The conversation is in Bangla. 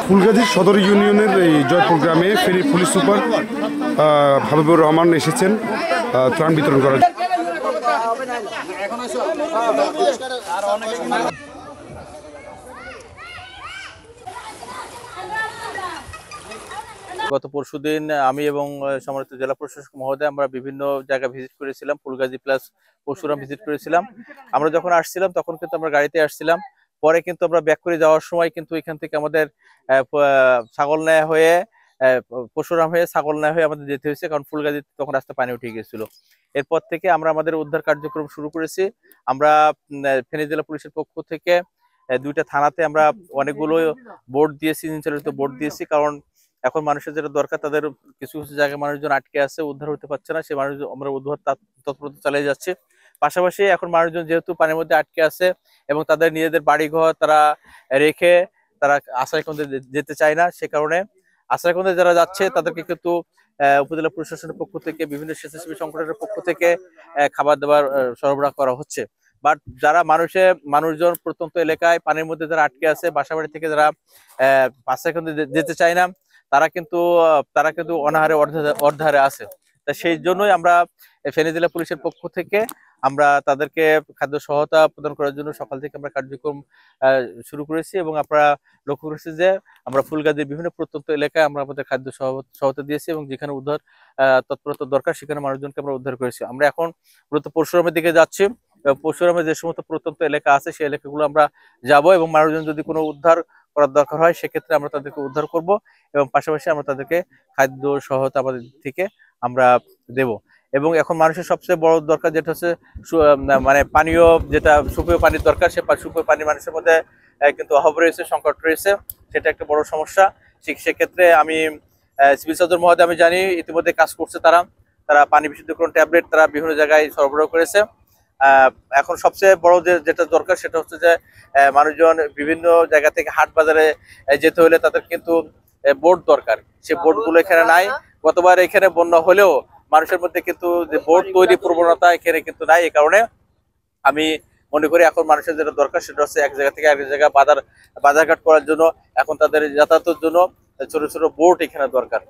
ফুলগাজী সদর ইউনিয়নের এই জয়পুর গ্রামে ফেনী পুলিশ সুপার হাবিবুর রহমান এসেছেন ত্রাণ বিতরণ করার। গত পরশুদিন আমি এবং সম্মানিত জেলা প্রশাসক মহোদয় আমরা বিভিন্ন জায়গা ভিজিট করেছিলাম, ফুলগাজী প্লাস পরশুরাম ভিজিট করেছিলাম। আমরা যখন আসছিলাম তখন কিন্তু আমরা গাড়িতে আসছিলাম, পরে কিন্তু আমরা ব্যাক করে যাওয়ার সময় কিন্তু এখান থেকে আমাদের ছাগলনাইয়া হয়ে পরশুরাম হয়ে ছাগলনাইয়া হয়ে আমাদের যেতে হয়েছে, কারণ ফুলগাজীতে তখন রাস্তা পানি উঠে গেছিল। এরপর থেকে আমরা আমাদের উদ্ধার কার্যক্রম শুরু করেছি। আমরা ফেনী জেলা পুলিশের পক্ষ থেকে দুইটা থানাতে আমরা অনেকগুলো বোর্ড দিয়েছি, চালিত বোর্ড দিয়েছি, কারণ এখন মানুষের যেটা দরকার, তাদের কিছু কিছু জায়গায় মানুষজন আটকে আছে, উদ্ধার হতে পারছে না, সেই মানুষ আমরা উদ্ধার তৎপরতা চালিয়ে যাচ্ছি। পাশাপাশি এখন মানুষজন যেহেতু পানির মধ্যে আটকে আছে এবং তাদের নিজেদের বাড়িঘর তারা রেখে তারা আশ্রয়কেন্দ্রে যেতে চায় না, সে কারণে আশ্রয়কেন্দ্রে যারা যাচ্ছে তাদেরকে কিন্তু উপজেলা প্রশাসনের পক্ষ থেকে বিভিন্ন স্বেচ্ছাসেবী সংগঠনের পক্ষ থেকে খাবার দাবার সরবরাহ করা হচ্ছে। বাট যারা মানুষজন প্রত্যন্ত এলাকায় পানির মধ্যে যারা আটকে আছে, বাসাবাড়ি থেকে যারা আশ্রয়কেন্দ্রে যেতে চায় না, তারা কিন্তু অনাহারে অর্ধাহারে আছে। তা সেই জন্যই আমরা ফেনী জেলা পুলিশের পক্ষ থেকে আমরা তাদেরকে খাদ্য সহায়তা প্রদান করার জন্য সকাল থেকে আমরা কার্যক্রম শুরু করেছি, এবং আপনারা লক্ষ্য করেছি যে আমরা ফুলগাজীর বিভিন্ন প্রত্যন্ত এলাকায় আমরা আমাদের খাদ্য সহায়তা দিয়েছি, এবং যেখানে উদ্ধার তৎপরতা দরকার সেখানে মানুষজনকে আমরা উদ্ধার করেছি। আমরা এখন মূলত পরশুরামের দিকে যাচ্ছি। পরশুরামে যে সমস্ত প্রত্যন্ত এলাকা আছে সেই এলাকাগুলো আমরা যাব, এবং মানুষজন যদি কোনো উদ্ধার করার দরকার হয় সেক্ষেত্রে আমরা তাদেরকে উদ্ধার করব, এবং পাশাপাশি আমরা তাদেরকে খাদ্য সহায়তা আমাদের থেকে আমরা দেব। এবং এখন মানুষের সবচেয়ে বড় দরকার যেটা হচ্ছে মানে পানীয়, যেটা সুপেয় পানির দরকার, সে সুপেয় পানি মানুষের মধ্যে কিন্তু অভাব রয়েছে, সংকট রয়েছে, সেটা একটা বড় সমস্যা। সেক্ষেত্রে আমি সিভিল সার্জন মহোদয় আমি জানি ইতিমধ্যে কাজ করছে, তারা পানি বিশুদ্ধকরণ ট্যাবলেট তারা বিভিন্ন জায়গায় সরবরাহ করেছে। এখন সবচেয়ে বড় যেটা দরকার সেটা হচ্ছে যে মানুষজন বিভিন্ন জায়গা থেকে হাট বাজারে যেতে হলে তাদের কিন্তু বোর্ড দরকার, সেই বোর্ডগুলো এখানে নাই। গতবার এখানে বন্যা হলেও মানুষের মধ্যে কিন্তু যে বোর্ড তৈরি প্রবণতা এখানে কিন্তু নাই। এই কারণে আমি মনে করি এখন মানুষের যেটা দরকার সেটা হচ্ছে এক জায়গা থেকে এক জায়গায় বাজারঘাট করার জন্য এখন তাদের যাতায়াতের জন্য ছোট ছোট বোর্ড এখানে দরকার।